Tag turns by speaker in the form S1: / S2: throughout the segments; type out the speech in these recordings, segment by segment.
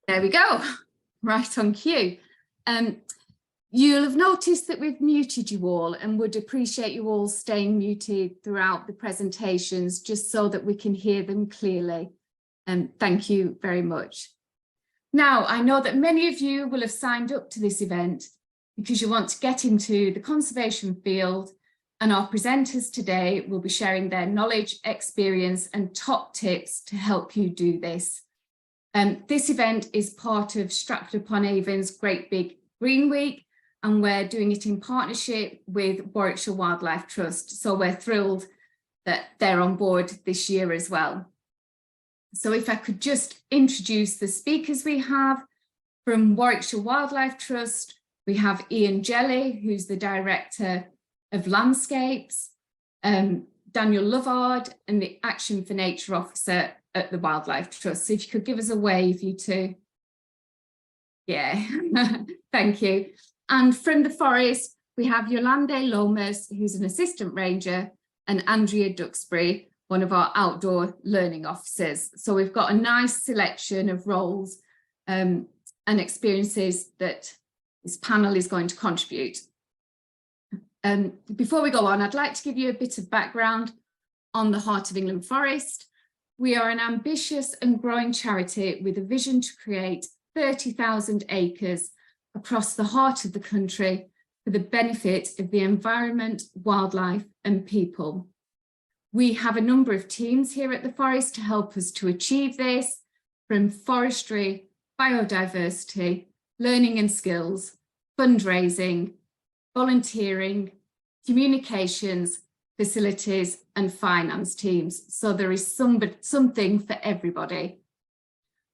S1: There we go, right on cue. You'll have noticed that we've muted you all and would appreciate you all staying muted throughout the presentations just so that we can hear them clearly. Thank you very much. Now, I know that many of you will have signed up to this event because you want to get into the conservation field, and our presenters today will be sharing their knowledge, experience and top tips to help you do this. This event is part of Stratford-upon-Avon's Great Big Green Week, and we're doing it in partnership with Warwickshire Wildlife Trust. So we're thrilled that they're on board this year as well. So if I could just introduce the speakers we have. From Warwickshire Wildlife Trust, we have Ian Jelly, who's the Director of Landscapes, Daniel Lovett, and the Action for Nature Officer at the Wildlife Trust. So if you could give us a wave, you two. Yeah, thank you. And from the forest, we have Yolande Lomas, who's an Assistant Ranger, and Andrea Duxbury, one of our Outdoor Learning Officers. So we've got a nice selection of roles and experiences that this panel is going to contribute. Before we go on, I'd like to give you a bit of background on the Heart of England Forest. We are an ambitious and growing charity with a vision to create 30,000 acres across the heart of the country for the benefit of the environment, wildlife and people. We have a number of teams here at the Forest to help us to achieve this, from forestry, biodiversity, learning and skills, fundraising, volunteering, communications, facilities and finance teams. So there is something for everybody.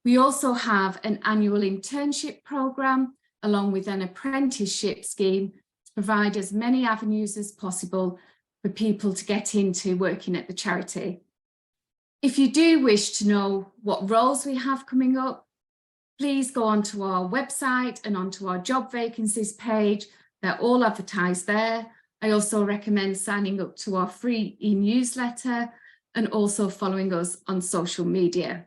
S1: We also have an annual internship programme along with an apprenticeship scheme to provide as many avenues as possible for people to get into working at the charity. If you do wish to know what roles we have coming up, please go onto our website and onto our job vacancies page. They're all advertised there. I also recommend signing up to our free e-newsletter and also following us on social media.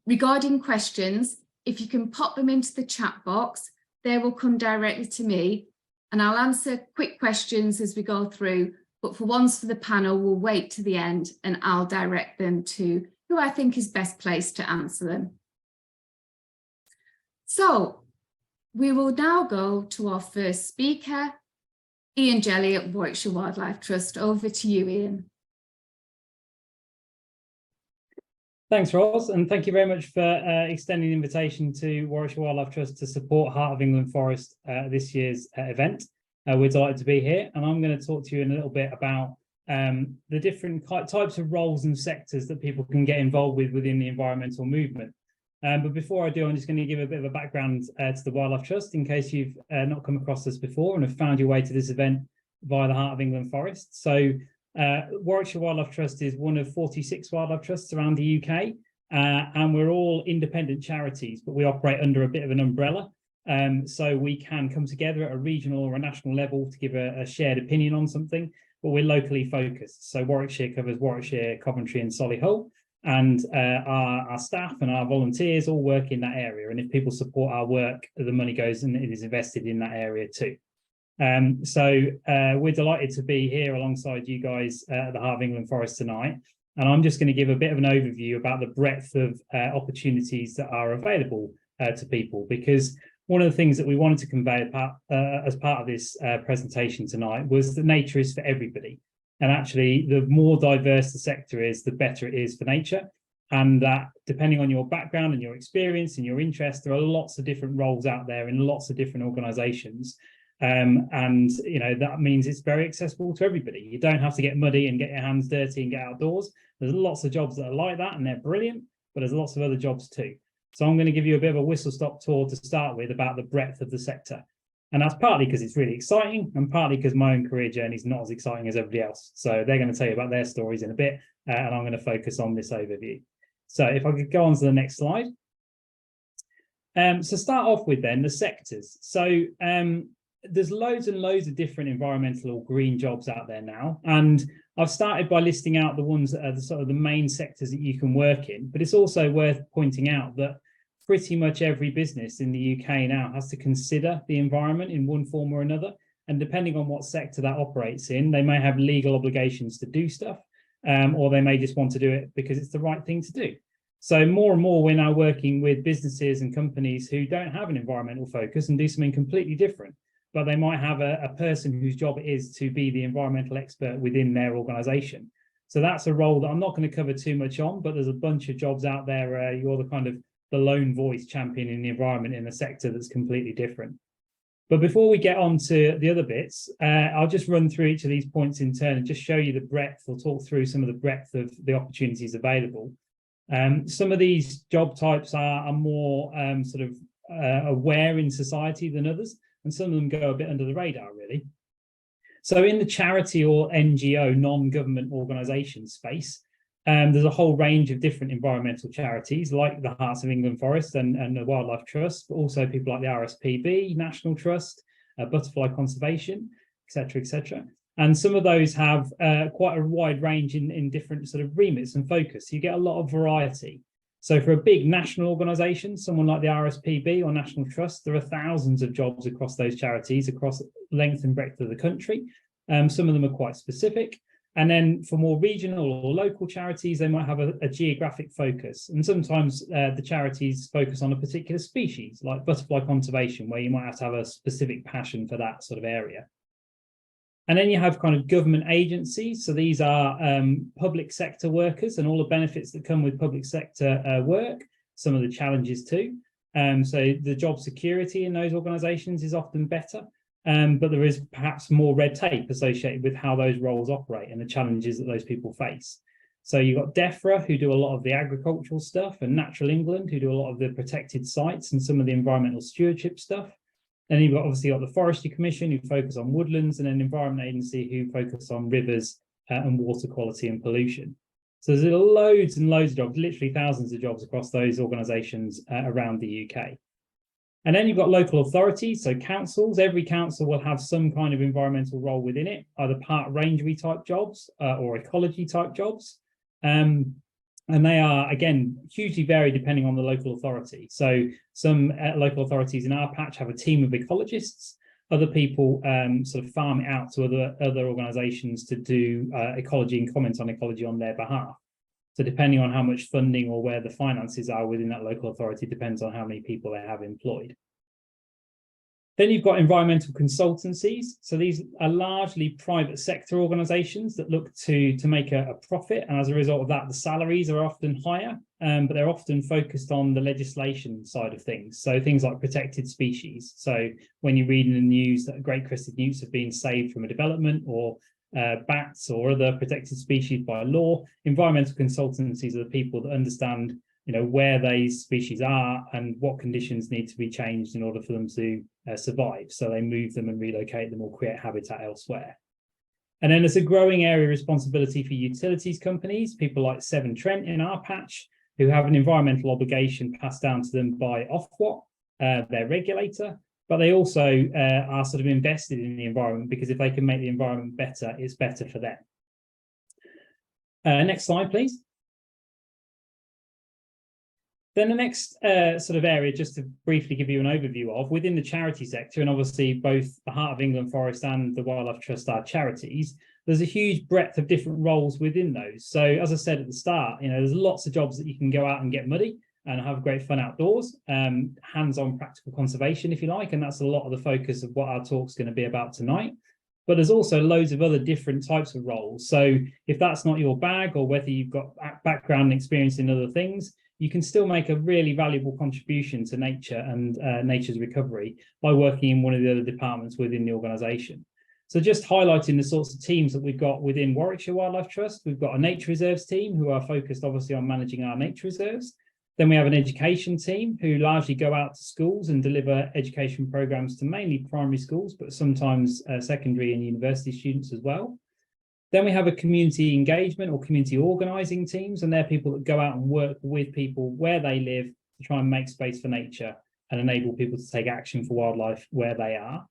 S1: Regarding questions, if you can pop them into the chat box, they will come directly to me and I'll answer quick questions as we go through, but for ones for the panel, we'll wait to the end and I'll direct them to who I think is best placed to answer them. So we will now go to our first speaker, Ian Jelly at Warwickshire Wildlife Trust. Over to you, Ian.
S2: Thanks, Ros, and thank you very much for extending the invitation to Warwickshire Wildlife Trust to support Heart of England Forest this year's event. We're delighted to be here, and I'm going to talk to you in a little bit about the different types of roles and sectors that people can get involved with within the environmental movement. But before I do, I'm just going to give a bit of a background to the Wildlife Trust in case you've not come across us before and have found your way to this event via the Heart of England Forest. So Warwickshire Wildlife Trust is one of 46 wildlife trusts around the UK, and we're all independent charities, but we operate under a bit of an umbrella. So we can come together at a regional or a national level to give a shared opinion on something, but we're locally focused. So Warwickshire covers Warwickshire, Coventry and Solihull, and our staff and our volunteers all work in that area. And if people support our work, the money goes and it is invested in that area too. So we're delighted to be here alongside you guys at the Heart of England Forest tonight. And I'm just going to give a bit of an overview about the breadth of opportunities that are available to people, because one of the things that we wanted to convey as part of this presentation tonight was that nature is for everybody. And actually, the more diverse the sector is, the better it is for nature. And that depending on your background and your experience and your interest, there are lots of different roles out there in lots of different organisations. And you know, that means it's very accessible to everybody. You don't have to get muddy and get your hands dirty and get outdoors. There's lots of jobs that are like that and they're brilliant, but there's lots of other jobs too. So I'm going to give you a bit of a whistle-stop tour to start with about the breadth of the sector. And that's partly because it's really exciting and partly because my own career journey is not as exciting as everybody else. So they're going to tell you about their stories in a bit, and I'm going to focus on this overview. So if I could go on to the next slide. So start off with then the sectors. So there's loads and loads of different environmental or green jobs out there now. And I've started by listing out the ones that are the sort of the main sectors that you can work in. But it's also worth pointing out that pretty much every business in the UK now has to consider the environment in one form or another. And depending on what sector that operates in, they may have legal obligations to do stuff, or they may just want to do it because it's the right thing to do. So more and more, we're now working with businesses and companies who don't have an environmental focus and do something completely different. But they might have a person whose job it is to be the environmental expert within their organization. So that's a role that I'm not going to cover too much on, but there's a bunch of jobs out there. You're the kind of the lone voice championing the environment in a sector that's completely different. But before we get on to the other bits, I'll just run through each of these points in turn and just show you the breadth, or talk through some of the breadth of the opportunities available. Some of these job types are more sort of aware in society than others, and some of them go a bit under the radar, really. So in the charity or NGO, non-government organisation space, there's a whole range of different environmental charities like the Hearts of England Forest and the Wildlife Trust, but also people like the RSPB, National Trust, Butterfly Conservation, etc., etc. And some of those have quite a wide range in different sort of remits and focus. You get a lot of variety. So for a big national organisation, someone like the RSPB or National Trust, there are thousands of jobs across those charities across length and breadth of the country. Some of them are quite specific. And then for more regional or local charities, they might have a geographic focus. And sometimes the charities focus on a particular species, like butterfly conservation, where you might have to have a specific passion for that sort of area. And then you have kind of government agencies. So these are public sector workers and all the benefits that come with public sector work, some of the challenges too. So the job security in those organisations is often better, but there is perhaps more red tape associated with how those roles operate and the challenges that those people face. So you've got DEFRA, who do a lot of the agricultural stuff, and Natural England, who do a lot of the protected sites and some of the environmental stewardship stuff. Then you've got obviously got the Forestry Commission, who focus on woodlands, and an Environment Agency who focus on rivers and water quality and pollution. So there's loads and loads of jobs, literally thousands of jobs across those organisations around the UK. And then you've got local authorities, so councils. Every council will have some kind of environmental role within it, either park rangery type jobs or ecology type jobs. And they are, again, hugely varied depending on the local authority. So some local authorities in our patch have a team of ecologists. Other people sort of farm it out to other organisations to do ecology and comment on ecology on their behalf. So depending on how much funding or where the finances are within that local authority depends on how many people they have employed. Then you've got environmental consultancies. So these are largely private sector organisations that look to make a profit. And as a result of that, the salaries are often higher, but they're often focused on the legislation side of things. So things like protected species. So when you read in the news that great crested newts have been saved from a development, or bats or other protected species by law, environmental consultancies are the people that understand, you know, where these species are and what conditions need to be changed in order for them to survive. So they move them and relocate them or create habitat elsewhere. And then there's a growing area of responsibility for utilities companies, people like Severn Trent in our patch, who have an environmental obligation passed down to them by Ofwat, their regulator, but they also are sort of invested in the environment, because if they can make the environment better, it's better for them. Next slide, please. Then the next sort of area, just to briefly give you an overview of, within the charity sector, and obviously both the Heart of England Forest and the Wildlife Trust are charities, there's a huge breadth of different roles within those. So as I said at the start, you know, there's lots of jobs that you can go out and get muddy and have great fun outdoors, hands-on practical conservation, if you like, and that's a lot of the focus of what our talk's going to be about tonight. But there's also loads of other different types of roles. So if that's not your bag, or whether you've got background and experience in other things, you can still make a really valuable contribution to nature and nature's recovery by working in one of the other departments within the organisation. So just highlighting the sorts of teams that we've got within Warwickshire Wildlife Trust, we've got a nature reserves team who are focused obviously on managing our nature reserves. Then we have an education team who largely go out to schools and deliver education programs to mainly primary schools, but sometimes secondary and university students as well. Then we have a community engagement or community organising teams, and they're people that go out and work with people where they live to try and make space for nature and enable people to take action for wildlife where they are.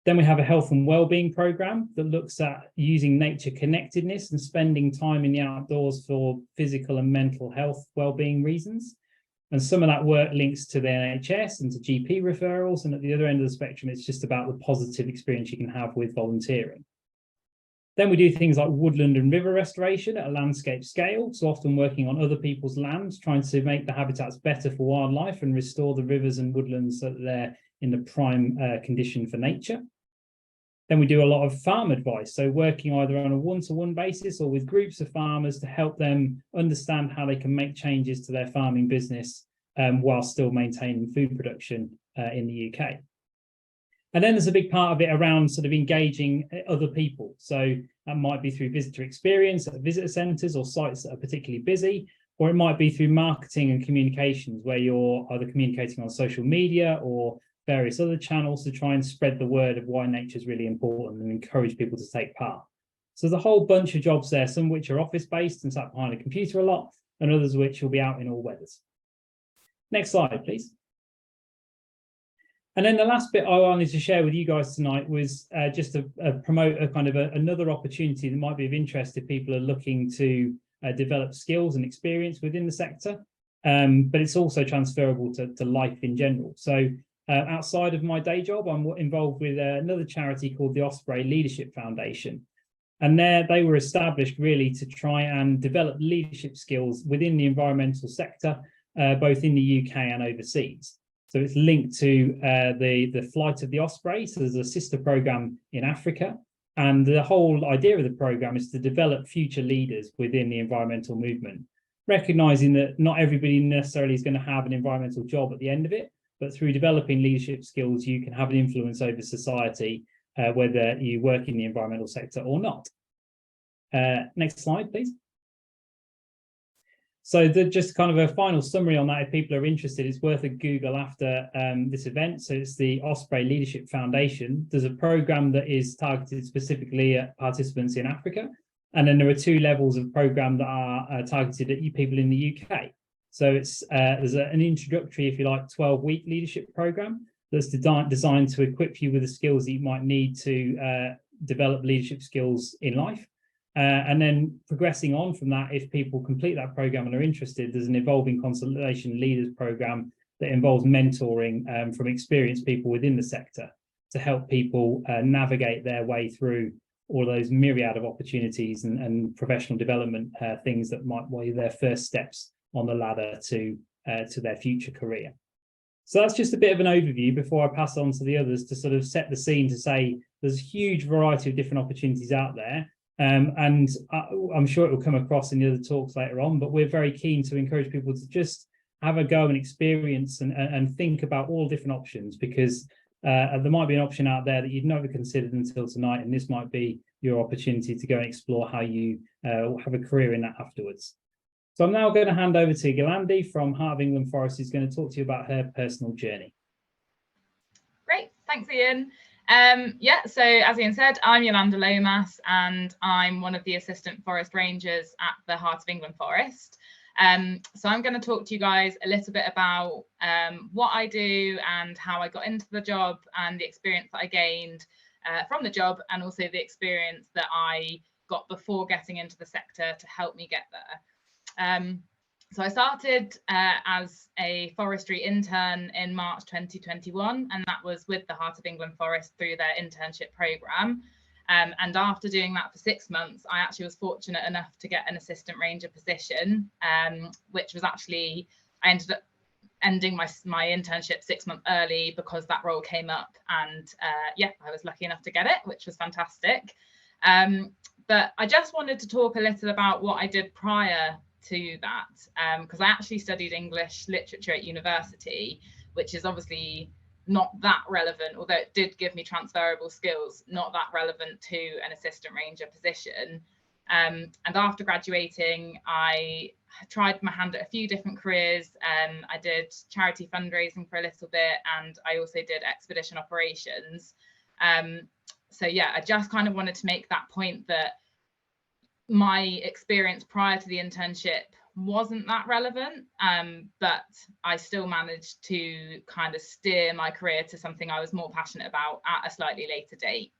S2: Then we have a health and wellbeing program that looks at using nature connectedness and spending time in the outdoors for physical and mental health wellbeing reasons. And some of that work links to the NHS and to GP referrals. And at the other end of the spectrum, it's just about the positive experience you can have with volunteering. Then we do things like woodland and river restoration at a landscape scale, so often working on other people's lands, trying to make the habitats better for wildlife and restore the rivers and woodlands so that they're in the prime condition for nature. Then we do a lot of farm advice, so working either on a one-to-one basis or with groups of farmers to help them understand how they can make changes to their farming business while still maintaining food production in the UK. And then there's a big part of it around sort of engaging other people. So that might be through visitor experience at visitor centres or sites that are particularly busy, or it might be through marketing and communications where you're either communicating on social media or various other channels to try and spread the word of why nature is really important and encourage people to take part. So there's a whole bunch of jobs there, some which are office-based and sat behind a computer a lot, and others which will be out in all weathers. Next slide, please. And then the last bit I wanted to share with you guys tonight was just to promote a kind of another opportunity that might be of interest if people are looking to develop skills and experience within the sector, but it's also transferable to life in general. So outside of my day job, I'm involved with another charity called the Osprey Leadership Foundation. And they were established really to try and develop leadership skills within the environmental sector, both in the UK and overseas. So it's linked to the flight of the Osprey. So there's a sister program in Africa. And the whole idea of the program is to develop future leaders within the environmental movement, recognizing that not everybody necessarily is going to have an environmental job at the end of it, but through developing leadership skills, you can have an influence over society, whether you work in the environmental sector or not. Next slide, please. So just kind of a final summary on that, if people are interested, it's worth a Google after this event. So it's the Osprey Leadership Foundation. There's a program that is targeted specifically at participants in Africa. And then there are 2 levels of program that are targeted at people in the UK. So it's there's an introductory, if you like, 12-week leadership program that's designed to equip you with the skills that you might need to develop leadership skills in life. And then progressing on from that, if people complete that program and are interested, there's an Evolving Constellation Leaders program that involves mentoring from experienced people within the sector to help people navigate their way through all those myriad of opportunities and professional development things that might be their first steps on the ladder to their future career. So that's just a bit of an overview before I pass on to the others to sort of set the scene to say there's a huge variety of different opportunities out there. And I'm sure it will come across in the other talks later on, but we're very keen to encourage people to just have a go and experience and think about all different options, because there might be an option out there that you've never considered until tonight, and this might be your opportunity to go and explore how you have a career in that afterwards. So I'm now going to hand over to Gilandi from Heart of England Forest, who's going to talk to you about her personal journey.
S3: Great, thanks Ian. Yeah, so as Ian said, I'm Yolanda Lomas and I'm one of the assistant forest rangers at the Heart of England Forest. So I'm going to talk to you guys a little bit about what I do and how I got into the job and the experience that I gained from the job, and also the experience that I got before getting into the sector to help me get there. So I started as a forestry intern in March 2021, and that was with the Heart of England Forest through their internship programme. And after doing that for 6 months, I actually was fortunate enough to get an assistant ranger position, which was actually, I ended up ending my internship 6 months early because that role came up, and yeah, I was lucky enough to get it, which was fantastic. But I just wanted to talk a little about what I did prior to that, because I actually studied English literature at university, which is obviously not that relevant, although it did give me transferable skills, not that relevant to an assistant ranger position. And after graduating, I tried my hand at a few different careers. I did charity fundraising for a little bit, and I also did expedition operations. So yeah, I just kind of wanted to make that point that my experience prior to the internship wasn't that relevant, but I still managed to kind of steer my career to something I was more passionate about at a slightly later date.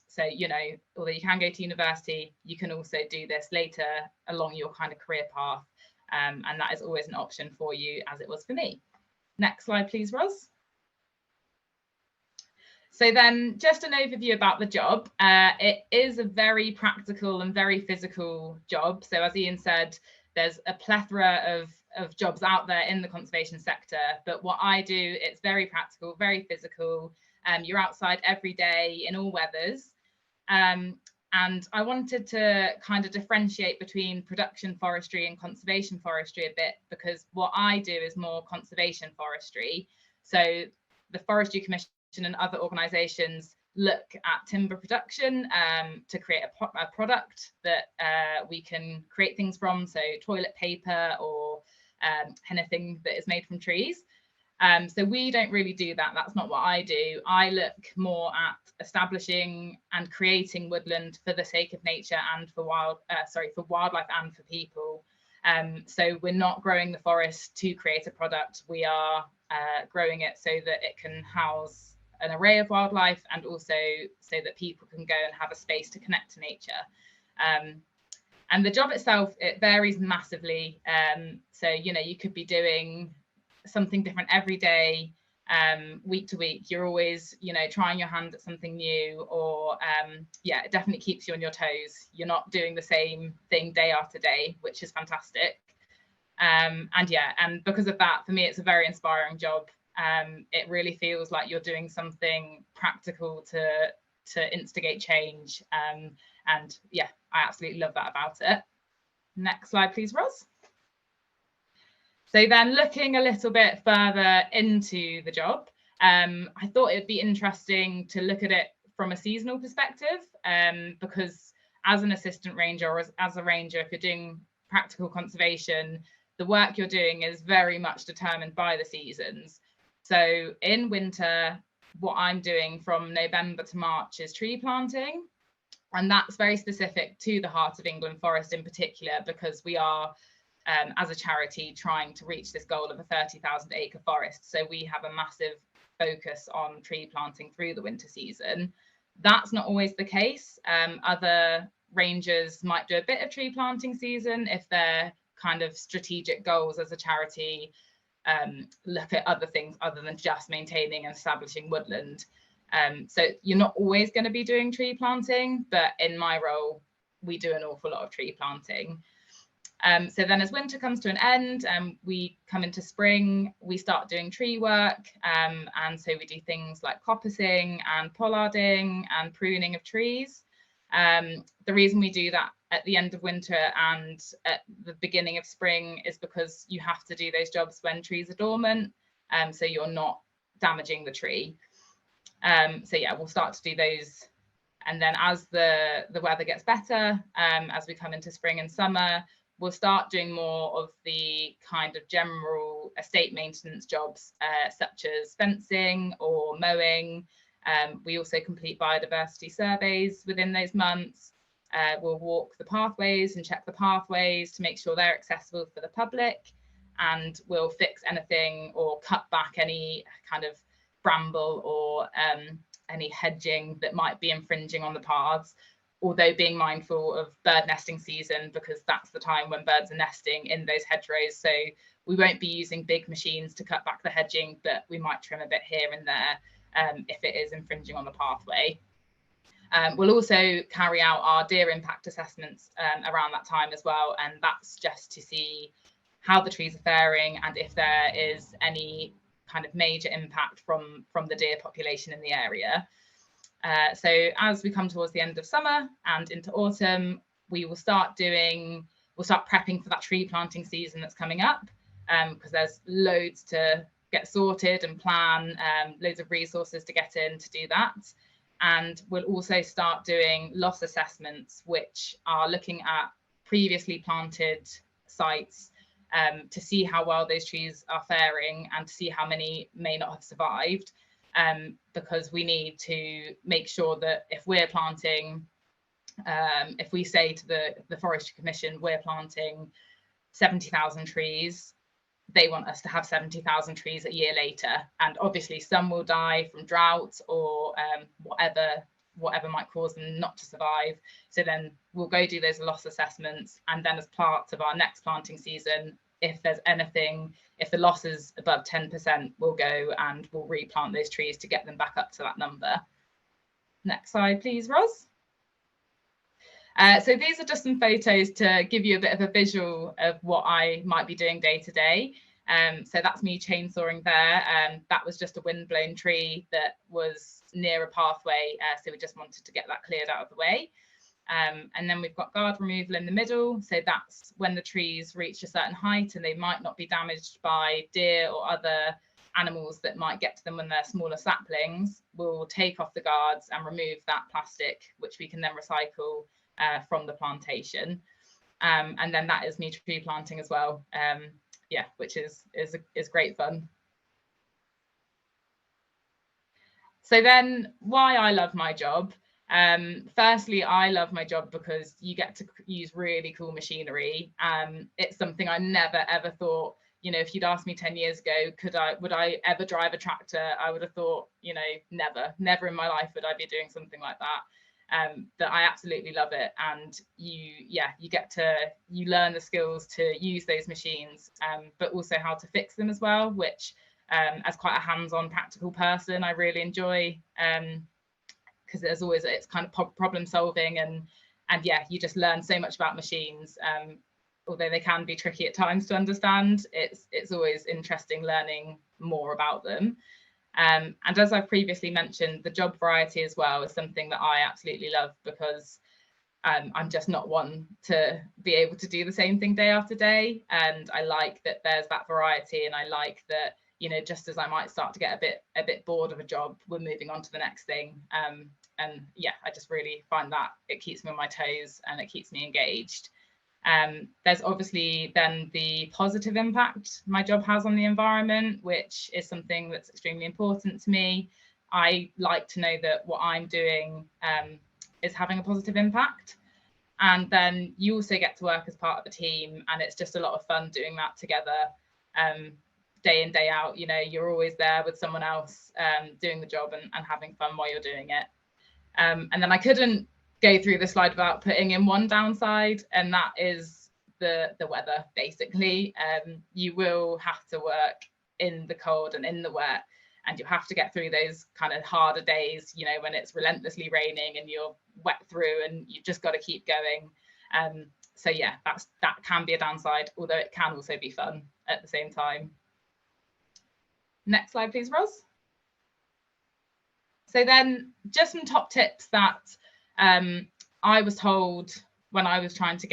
S3: So, you know, although you can go to university, you can also do this later along your kind of career path. And that is always an option for you, as it was for me. Next slide, please, Ros. So then just an overview about the job. It is a very practical and very physical job. So as Ian said, there's a plethora of jobs out there in the conservation sector. But what I do, it's very practical, very physical. You're outside every day in all weathers. And I wanted to kind of differentiate between production forestry and conservation forestry a bit, because what I do is more conservation forestry. So the Forestry Commission and other organisations look at timber production to create a product that we can create things from, so toilet paper or anything that is made from trees. So we don't really do that. That's not what I do. I look more at establishing and creating woodland for the sake of nature and for wildlife and for people. So we're not growing the forest to create a product. We are growing it so that it can house an array of wildlife, and also so that people can go and have a space to connect to nature. And the job itself, it varies massively. So, you know, you could be doing something different every day, week to week. You're always, you know, trying your hand at something new, or yeah, it definitely keeps you on your toes. You're not doing the same thing day after day, which is fantastic. And yeah, and because of that, for me, it's a very inspiring job. It really feels like you're doing something practical to instigate change. And yeah, I absolutely love that about it. Next slide, please, Ros. So then looking a little bit further into the job, I thought it'd be interesting to look at it from a seasonal perspective, because as an assistant ranger or as a ranger, if you're doing practical conservation, the work you're doing is very much determined by the seasons. So in winter, what I'm doing from November to March is tree planting. And that's very specific to the Heart of England Forest in particular, because we are, as a charity, trying to reach this goal of a 30,000 acre forest. So we have a massive focus on tree planting through the winter season. That's not always the case. Other rangers might do a bit of tree planting season if their kind of strategic goals as a charity look at other things other than just maintaining and establishing woodland. So you're not always going to be doing tree planting, but in my role, we do an awful lot of tree planting. So then as winter comes to an end and we come into spring, we start doing tree work. And so we do things like coppicing and pollarding and pruning of trees. The reason we do that at the end of winter and at the beginning of spring is because you have to do those jobs when trees are dormant, so you're not damaging the tree. So yeah, we'll start to do those. And then as the weather gets better, as we come into spring and summer, we'll start doing more of the kind of general estate maintenance jobs, such as fencing or mowing. We also complete biodiversity surveys within those months. We'll walk the pathways and check the pathways to make sure they're accessible for the public, and we'll fix anything or cut back any kind of bramble or any hedging that might be infringing on the paths, although being mindful of bird nesting season, because that's the time when birds are nesting in those hedgerows. So we won't be using big machines to cut back the hedging, but we might trim a bit here and there if it is infringing on the pathway. We'll also carry out our deer impact assessments around that time as well, and that's just to see how the trees are faring and if there is any kind of major impact from the deer population in the area. So as we come towards the end of summer and into autumn, we'll start prepping for that tree planting season that's coming up, because there's loads to get sorted and plan, loads of resources to get in to do that. And we'll also start doing loss assessments, which are looking at previously planted sites to see how well those trees are faring and to see how many may not have survived, because we need to make sure that if we're planting, if we say to the Forestry Commission, we're planting 70,000 trees, they want us to have 70,000 trees a year later. And obviously some will die from drought or whatever might cause them not to survive. So then we'll go do those loss assessments, and then as part of our next planting season, if there's anything, if the loss is above 10%, we'll go and we'll replant those trees to get them back up to that number. Next slide, please, Ros. So these are just some photos to give you a bit of a visual of what I might be doing day to day. So that's me chainsawing there. That was just a windblown tree that was near a pathway. So we just wanted to get that cleared out of the way. And then we've got guard removal in the middle. So that's when the trees reach a certain height and they might not be damaged by deer or other animals that might get to them when they're smaller saplings. We'll take off the guards and remove that plastic, which we can then recycle from the plantation. And then that is me tree planting as well. Yeah, which is great fun. So then why I love my job. Firstly, I love my job because you get to use really cool machinery. It's something I never ever thought, you know, if you'd asked me 10 years ago, would I ever drive a tractor? I would have thought, you know, never in my life would I be doing something like that. That I absolutely love it. And you learn the skills to use those machines, but also how to fix them as well, which as quite a hands-on practical person, I really enjoy, because there's always, it's kind of problem solving, and yeah, you just learn so much about machines. Although they can be tricky at times to understand, it's always interesting learning more about them. And as I've previously mentioned, the job variety as well is something that I absolutely love, because I'm just not one to be able to do the same thing day after day. And I like that there's that variety, and I like that, you know, just as I might start to get a bit bored of a job, we're moving on to the next thing. And yeah, I just really find that it keeps me on my toes and it keeps me engaged. There's obviously then the positive impact my job has on the environment, which is something that's extremely important to me. I like to know that what I'm doing is having a positive impact. And then you also get to work as part of a team, and it's just a lot of fun doing that together, day in, day out. You know, you're always there with someone else doing the job and having fun while you're doing it. And then I couldn't go through the slide without putting in one downside, and that is the weather. Basically, you will have to work in the cold and in the wet, and you have to get through those kind of harder days, you know, when it's relentlessly raining and you're wet through and you've just got to keep going. So yeah, that can be a downside, although it can also be fun at the same time. Next slide, please, Ros. So then just some top tips that I was told when I was trying to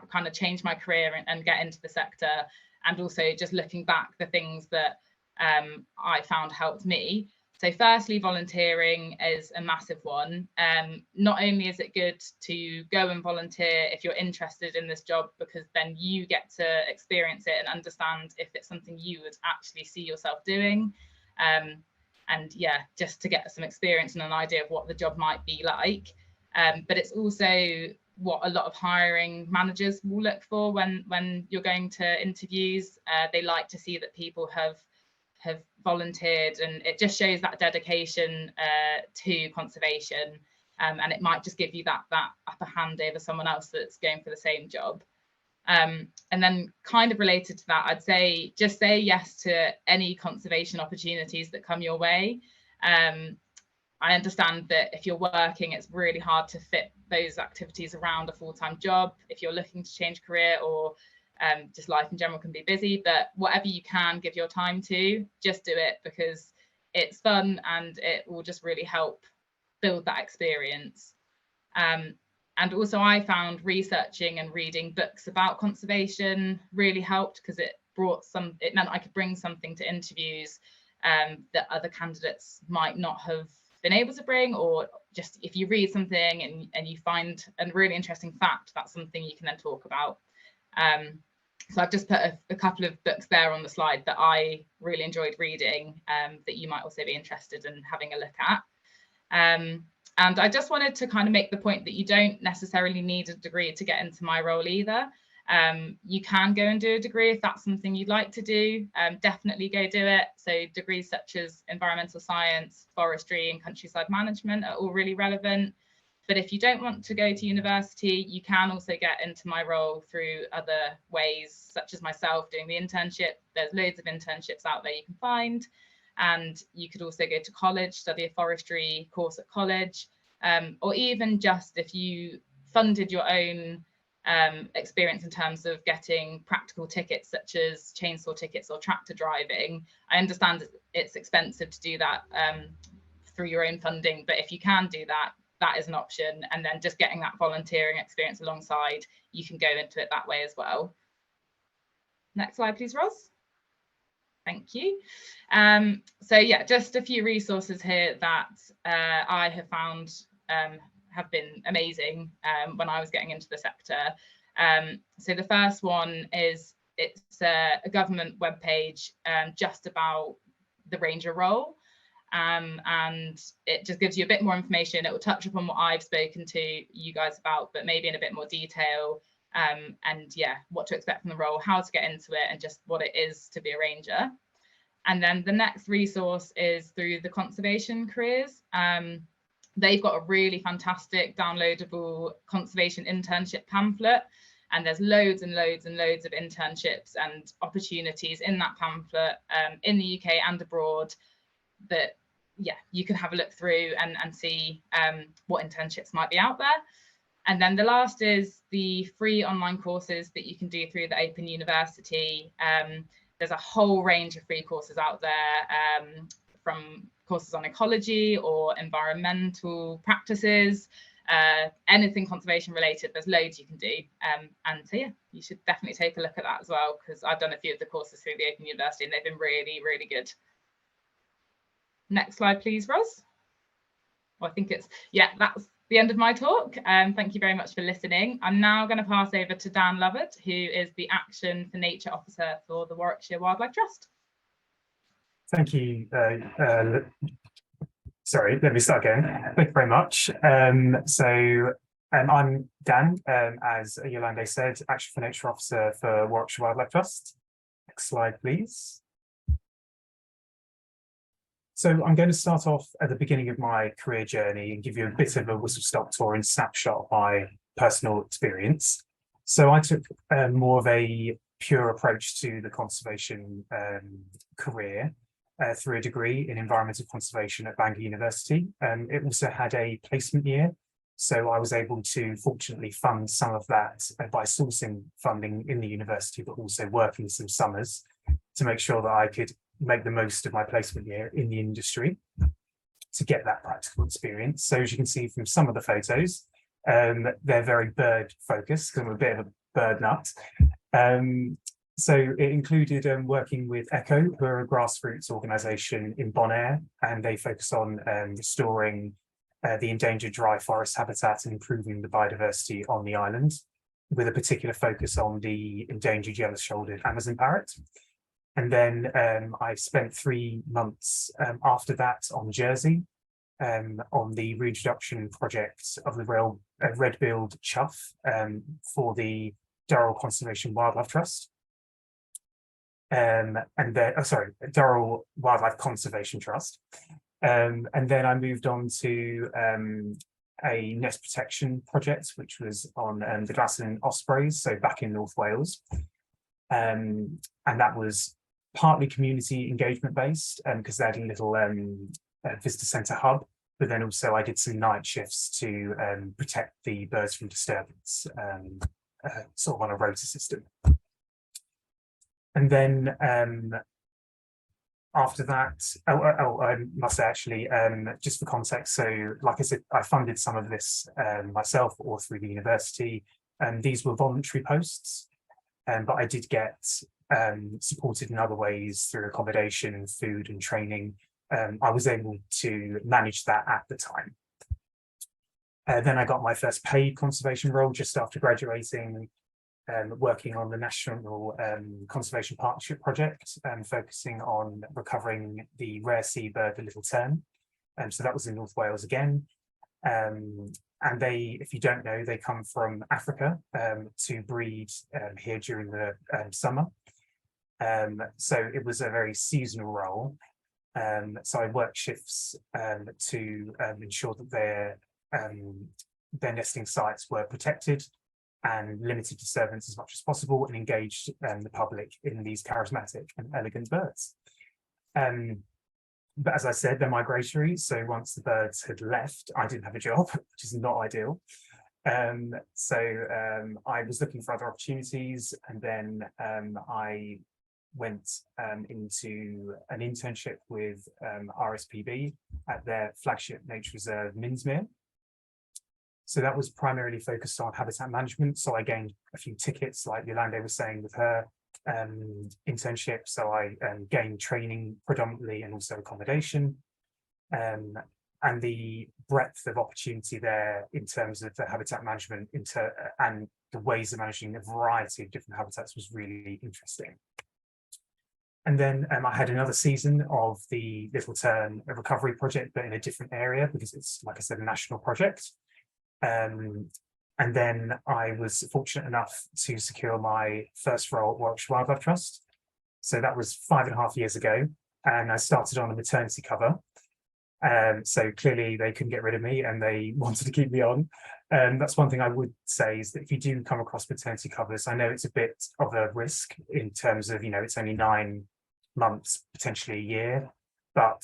S3: kind of change my career and get into the sector, and also just looking back, the things that I found helped me. So firstly, volunteering is a massive one. Not only is it good to go and volunteer if you're interested in this job, because then you get to experience it and understand if it's something you would actually see yourself doing. And yeah, just to get some experience and an idea of what the job might be like. But it's also what a lot of hiring managers will look for when you're going to interviews. They like to see that people have volunteered, and it just shows that dedication to conservation, and it might just give you that upper hand over someone else that's going for the same job. And then kind of related to that, I'd say just say yes to any conservation opportunities that come your way. I understand that if you're working, it's really hard to fit those activities around a full-time job. If you're looking to change career, or just life in general can be busy, but whatever you can give your time to, just do it, because it's fun and it will just really help build that experience. And also I found researching and reading books about conservation really helped, because it meant I could bring something to interviews that other candidates might not have been able to bring, or just if you read something and you find a really interesting fact, that's something you can then talk about. So I've just put a couple of books there on the slide that I really enjoyed reading, that you might also be interested in having a look at. And I just wanted to kind of make the point that you don't necessarily need a degree to get into my role either. You can go and do a degree if that's something you'd like to do. Definitely go do it. So degrees such as environmental science, forestry and countryside management are all really relevant. But if you don't want to go to university, you can also get into my role through other ways, such as myself doing the internship. There's loads of internships out there you can find. And you could also go to college, study a forestry course at college, or even just if you funded your own experience in terms of getting practical tickets such as chainsaw tickets or tractor driving. I understand it's expensive to do that through your own funding, but if you can do that, that is an option. And then just getting that volunteering experience alongside, you can go into it that way as well. Next slide, please, Ros. Thank you. So yeah, just a few resources here that I have found have been amazing when I was getting into the sector. So the first one is it's a government webpage just about the ranger role. And it just gives you a bit more information. It will touch upon what I've spoken to you guys about, but maybe in a bit more detail. And yeah, what to expect from the role, how to get into it, and just what it is to be a ranger. And then the next resource is through the conservation careers. They've got a really fantastic downloadable conservation internship pamphlet, and there's loads and loads and loads of internships and opportunities in that pamphlet in the UK and abroad that, yeah, you can have a look through and see what internships might be out there. And then the last is the free online courses that you can do through the Open University. There's a whole range of free courses out there, from courses on ecology or environmental practices, anything conservation related. There's loads you can do. And so yeah, you should definitely take a look at that as well, because I've done a few of the courses through the Open University and they've been really, really good. Next slide, please, Ros. Well, I think it's, yeah, that's the end of my talk. Thank you very much for listening. I'm now going to pass over to Dan Lovett, who is the Action for Nature Officer for the Warwickshire Wildlife Trust.
S4: Thank you. Sorry, let me start again. Thank you very much. I'm Dan, as Yolande said, Action for Nature Officer for Warwickshire Wildlife Trust. Next slide, please. So I'm going to start off at the beginning of my career journey and give you a bit of a whistle-stop tour and snapshot of my personal experience. So I took more of a pure approach to the conservation career through a degree in environmental conservation at Bangor University. It also had a placement year, so I was able to fortunately fund some of that by sourcing funding in the university, but also working some summers to make sure that I could make the most of my placement year in the industry to get that practical experience. So as you can see from some of the photos, they're very bird focused because I'm a bit of a bird nut. So it included working with ECHO, who are a grassroots organisation in Bonaire, and they focus on restoring the endangered dry forest habitat and improving the biodiversity on the island, with a particular focus on the endangered yellow-shouldered Amazon parrot. And then I spent 3 months after that on Jersey on the reintroduction project of the red-billed chough for the Durrell Conservation Wildlife Trust. Durrell Wildlife Conservation Trust. And then I moved on to a nest protection project, which was on the Glasson Ospreys, so back in North Wales. And that was partly community engagement based because they had a little visitor centre hub, but then also I did some night shifts to protect the birds from disturbance, sort of on a rota system. And then after that, I must say actually, just for context, so like I said, I funded some of this myself or through the university, and these were voluntary posts, but I did get supported in other ways through accommodation and food and training. I was able to manage that at the time. Then I got my first paid conservation role just after graduating, working on the National Conservation Partnership Project, focusing on recovering the rare seabird, the little tern. So that was in North Wales again. And And they, if you don't know, they come from Africa to breed here during the summer. So it was a very seasonal role. So I worked shifts to ensure that their nesting sites were protected and limited disturbance as much as possible, and engaged the public in these charismatic and elegant birds. But as I said, they're migratory. So once the birds had left, I didn't have a job, which is not ideal. So I was looking for other opportunities, and then I went into an internship with RSPB at their flagship nature reserve, Minsmere. So that was primarily focused on habitat management. So I gained a few tickets, like Yolande was saying with her internship. So I gained training predominantly, and also accommodation. And the breadth of opportunity there in terms of the habitat management and the ways of managing a variety of different habitats was really interesting. And then I had another season of the Little Tern recovery project, but in a different area, because it's, like I said, a national project. And then I was fortunate enough to secure my first role at Warwickshire Wildlife Trust. So that was 5.5 years ago, and I started on a maternity cover. So clearly they couldn't get rid of me, and they wanted to keep me on. That's one thing I would say, is that if you do come across maternity covers, I know it's a bit of a risk in terms of, it's only 9 months, potentially a year. But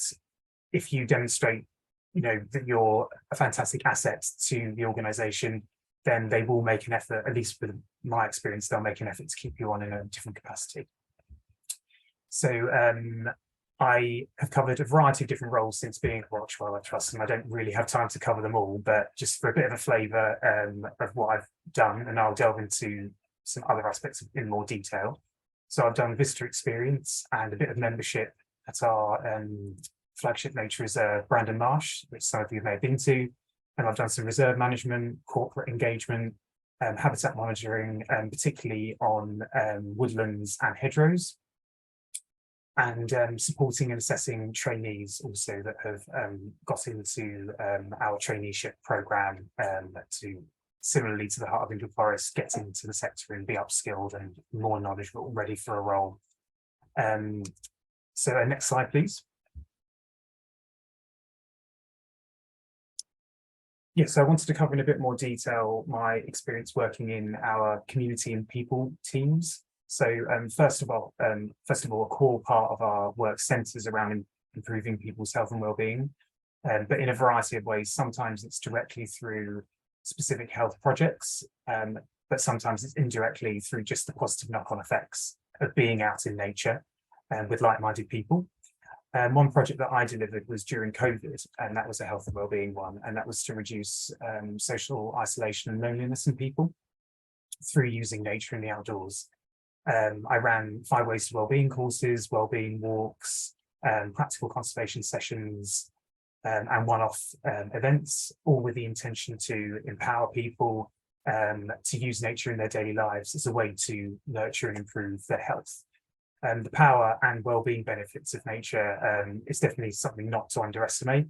S4: if you demonstrate, that you're a fantastic asset to the organisation, then they will make an effort, at least with my experience, they'll make an effort to keep you on in a different capacity. So I have covered a variety of different roles since being at Warwickshire Wildlife Trust, and I don't really have time to cover them all, but just for a bit of a flavour of what I've done, and I'll delve into some other aspects in more detail. So I've done visitor experience and a bit of membership at our flagship nature reserve, Brandon Marsh, which some of you may have been to. And I've done some reserve management, corporate engagement, habitat monitoring, particularly on woodlands and hedgerows, and supporting and assessing trainees also that have got into our traineeship programme to, similarly to the Heart of England Forest, get into the sector and be upskilled and more knowledgeable, ready for a role. So next slide, please. Yes, so I wanted to cover in a bit more detail my experience working in our community and people teams. So first of all, a core part of our work centres around improving people's health and well-being, but in a variety of ways. Sometimes it's directly through specific health projects, but sometimes it's indirectly through just the positive knock-on effects of being out in nature and with like-minded people. One project that I delivered was during COVID, and that was a health and wellbeing one, and that was to reduce social isolation and loneliness in people through using nature in the outdoors. I ran 5 ways to wellbeing courses, wellbeing walks, practical conservation sessions, and one-off events, all with the intention to empower people to use nature in their daily lives as a way to nurture and improve their health. The power and well-being benefits of nature is definitely something not to underestimate.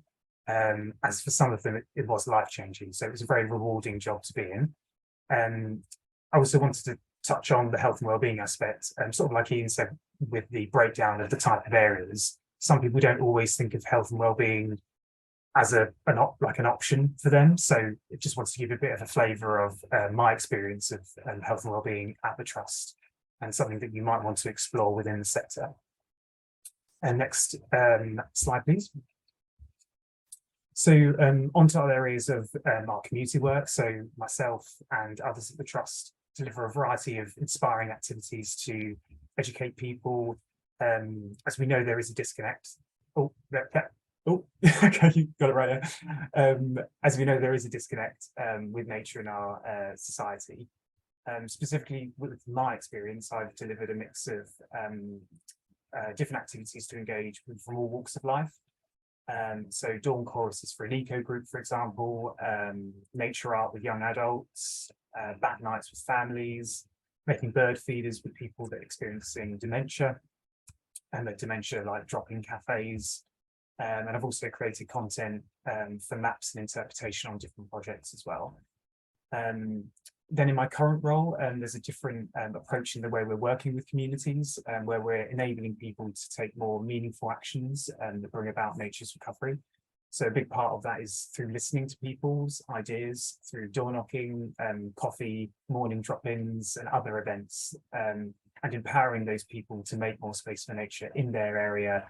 S4: As for some of them, it was life-changing. So it was a very rewarding job to be in. I also wanted to touch on the health and well-being aspect, sort of like Ian said, with the breakdown of the type of areas. Some people don't always think of health and well-being as an option for them. So it just wants to give a bit of a flavour of my experience of health and well-being at the Trust, and something that you might want to explore within the sector. And next slide, please. So onto other areas of our community work. So myself and others at the Trust deliver a variety of inspiring activities to educate people. As we know, there is a disconnect. Okay, you got it right there. As we know, there is a disconnect with nature in our society. Specifically with my experience, I've delivered a mix of different activities to engage with from all walks of life. So dawn choruses for an eco group, for example, nature art with young adults, bat nights with families, making bird feeders with people that are experiencing dementia, and the dementia like drop-in cafes, And I've also created content for maps and interpretation on different projects as well. Then in my current role, there's a different approach in the way we're working with communities, where we're enabling people to take more meaningful actions that bring about nature's recovery. So a big part of that is through listening to people's ideas, through door knocking, coffee, morning drop-ins and other events, and empowering those people to make more space for nature in their area,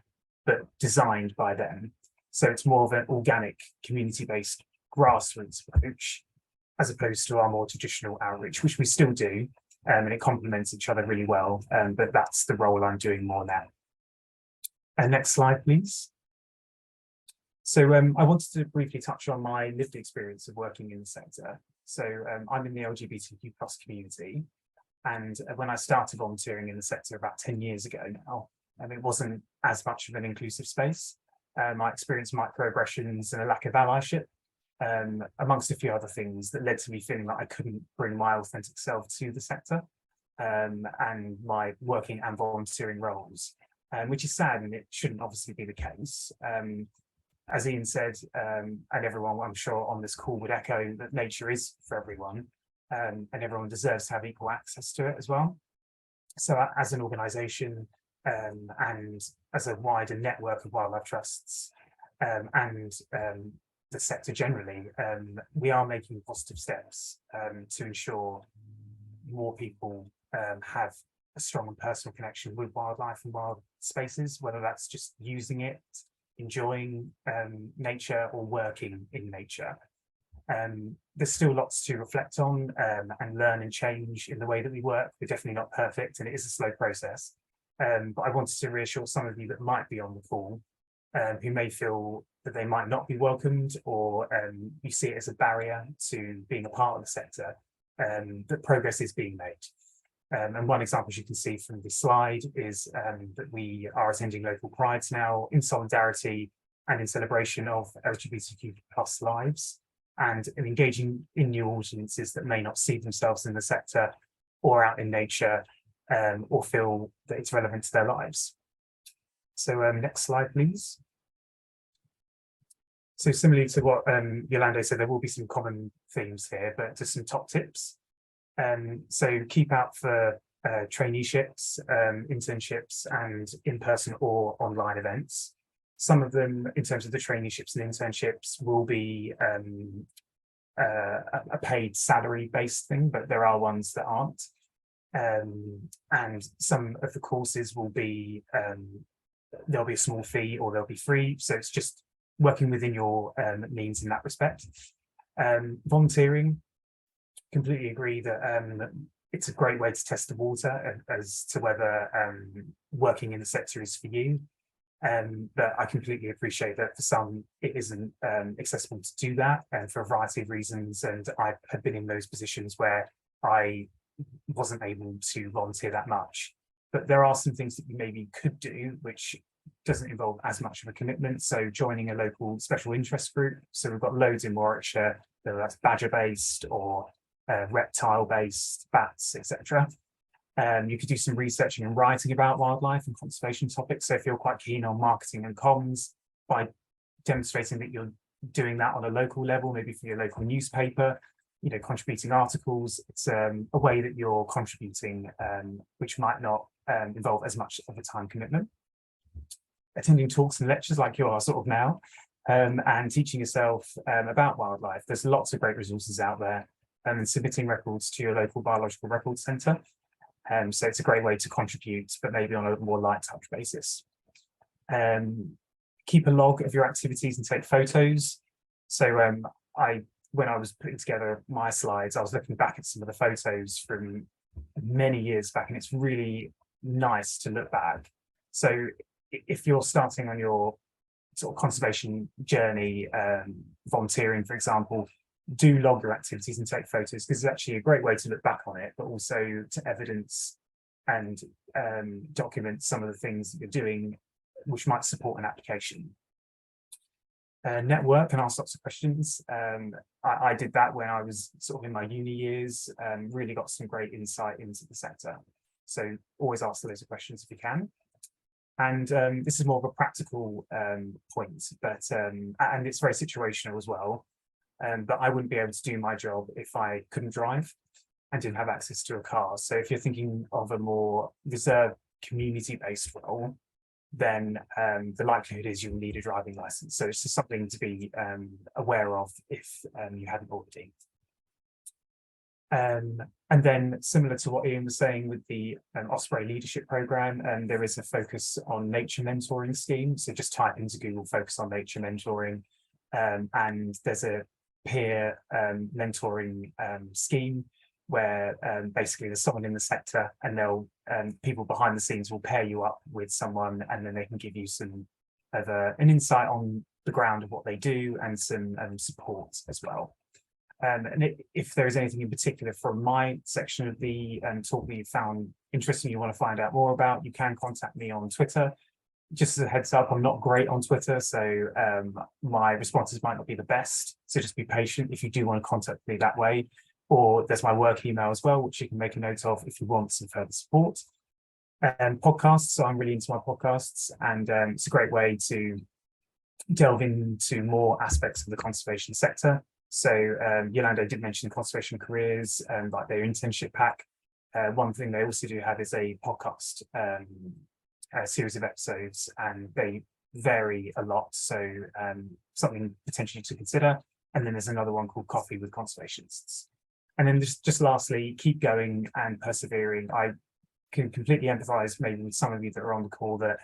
S4: but designed by them. So it's more of an organic, community-based grassroots approach, as opposed to our more traditional outreach, which we still do, and it complements each other really well, but that's the role I'm doing more now. Next slide, please. So I wanted to briefly touch on my lived experience of working in the sector. So I'm in the LGBTQ+ community, and when I started volunteering in the sector about 10 years ago now, it wasn't as much of an inclusive space. I experienced microaggressions and a lack of allyship, amongst a few other things that led to me feeling like I couldn't bring my authentic self to the sector and my working and volunteering roles, which is sad, and it shouldn't obviously be the case. As Ian said, and everyone I'm sure on this call would echo, that nature is for everyone, and everyone deserves to have equal access to it as well. So as an organisation and as a wider network of wildlife trusts and the sector generally, we are making positive steps to ensure more people have a strong and personal connection with wildlife and wild spaces, whether that's just using it, enjoying nature, or working in nature. There's still lots to reflect on and learn and change in the way that we work. We're definitely not perfect, and it is a slow process. But I wanted to reassure some of you that might be on the call, who may feel that they might not be welcomed, or you see it as a barrier to being a part of the sector, that progress is being made. And one example, as you can see from this slide, is that we are attending local prides now in solidarity and in celebration of LGBTQ+ lives, and engaging in new audiences that may not see themselves in the sector or out in nature, or feel that it's relevant to their lives. So next slide, please. So similarly to what Yolanda said, there will be some common themes here, but just some top tips. So keep out for traineeships, internships, and in-person or online events. Some of them, in terms of the traineeships and internships, will be a paid salary-based thing, but there are ones that aren't. And some of the courses will be, there'll be a small fee or they'll be free. So it's just working within your means in that respect. Volunteering, completely agree that it's a great way to test the water as to whether working in the sector is for you. But I completely appreciate that for some it isn't accessible to do that, and for a variety of reasons. And I have been in those positions where I wasn't able to volunteer that much. But there are some things that you maybe could do, which doesn't involve as much of a commitment. So joining a local special interest group. So we've got loads in Warwickshire, whether that's badger based or reptile based, bats, etc. You could do some researching and writing about wildlife and conservation topics. So if you're quite keen on marketing and comms, by demonstrating that you're doing that on a local level, maybe for your local newspaper, you know, contributing articles, it's a way that you're contributing, which might not involve as much of a time commitment. Attending talks and lectures like you are sort of now, and teaching yourself about wildlife. There's lots of great resources out there, and submitting records to your local biological records centre. So it's a great way to contribute, but maybe on a more light touch basis. Keep a log of your activities and take photos. So when I was putting together my slides, I was looking back at some of the photos from many years back, and it's really nice to look back. So if you're starting on your sort of conservation journey, volunteering, for example, do log your activities and take photos, because it's actually a great way to look back on it, but also to evidence and document some of the things that you're doing, which might support an application. Network and ask lots of questions. I did that when I was sort of in my uni years, really got some great insight into the sector. So always ask loads of questions if you can. And this is more of a practical point, but and it's very situational as well. But I wouldn't be able to do my job if I couldn't drive and didn't have access to a car. So if you're thinking of a more reserved community-based role, then the likelihood is you'll need a driving license. So it's just something to be aware of if you hadn't already. And then similar to what Ian was saying with the Osprey leadership program, there is a focus on nature mentoring scheme. So just type into Google focus on nature mentoring, and there's a peer mentoring scheme where basically there's someone in the sector and they'll people behind the scenes will pair you up with someone, and then they can give you some of an insight on the ground of what they do and some support as well. And if there is anything in particular from my section of the talk that you found interesting, you want to find out more about, you can contact me on Twitter. Just as a heads up, I'm not great on Twitter, so my responses might not be the best. So just be patient if you do want to contact me that way. Or there's my work email as well, which you can make a note of if you want some further support. Podcasts, so I'm really into my podcasts, and it's a great way to delve into more aspects of the conservation sector. So Yolanda did mention conservation careers and like their internship pack. One thing they also do have is a podcast a series of episodes, and they vary a lot, so something potentially to consider. And then there's another one called Coffee with Conservationists. And then just lastly, keep going and persevering. I can completely empathize maybe with some of you that are on the call that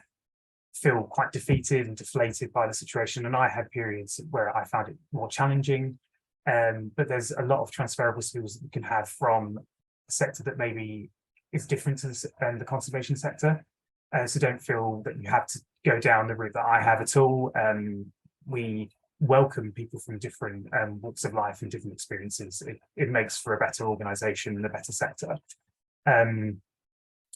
S4: feel quite defeated and deflated by the situation, and I had periods where I found it more challenging, but there's a lot of transferable skills that you can have from a sector that maybe is different to the conservation sector. So don't feel that you have to go down the route that I have at all. We welcome people from different walks of life and different experiences. It makes for a better organisation and a better sector.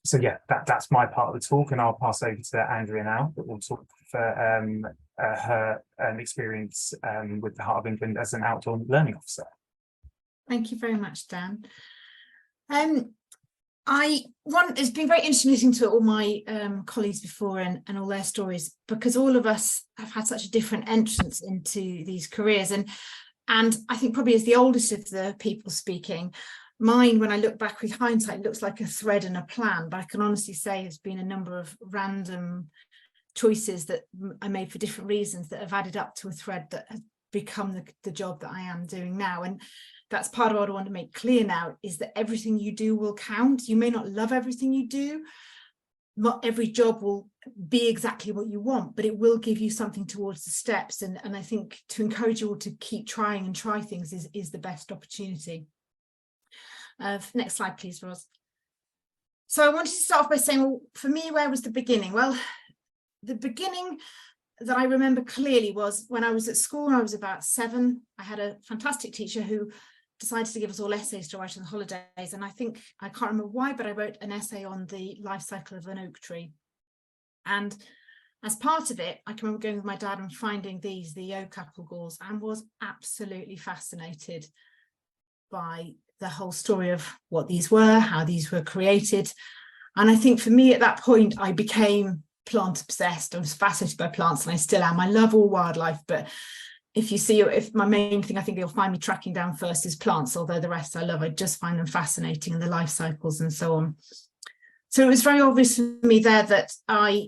S4: So yeah, that's my part of the talk, and I'll pass over to Andrea now, that will talk for her experience with the Heart of England as an outdoor learning officer.
S5: Thank you very much, Dan. It's been very interesting listening to all my colleagues before and all their stories, because all of us have had such a different entrance into these careers. And I think probably as the oldest of the people speaking, mine, when I look back with hindsight, looks like a thread and a plan, but I can honestly say there's been a number of random choices that I made for different reasons that have added up to a thread that has become the job that I am doing now. And that's part of what I want to make clear now, is that everything you do will count. You may not love everything you do. Not every job will be exactly what you want, but it will give you something towards the steps. And I think to encourage you all to keep trying and try things is the best opportunity. Next slide, please, Ros. So I wanted to start off by saying, well, for me, where was the beginning? Well, the beginning that I remember clearly was when I was at school. I was about 7. I had a fantastic teacher who decided to give us all essays to write on the holidays. And I think, I can't remember why, but I wrote an essay on the life cycle of an oak tree. And as part of it, I can remember going with my dad and finding the oak apple galls, and was absolutely fascinated by the whole story of what these were, how these were created. And I think for me at that point, I became plant obsessed. I was fascinated by plants, and I still am. I love all wildlife, but if my main thing I think you'll find me tracking down first is plants, although the rest I love. I just find them fascinating, and the life cycles and so on. So it was very obvious for me there that I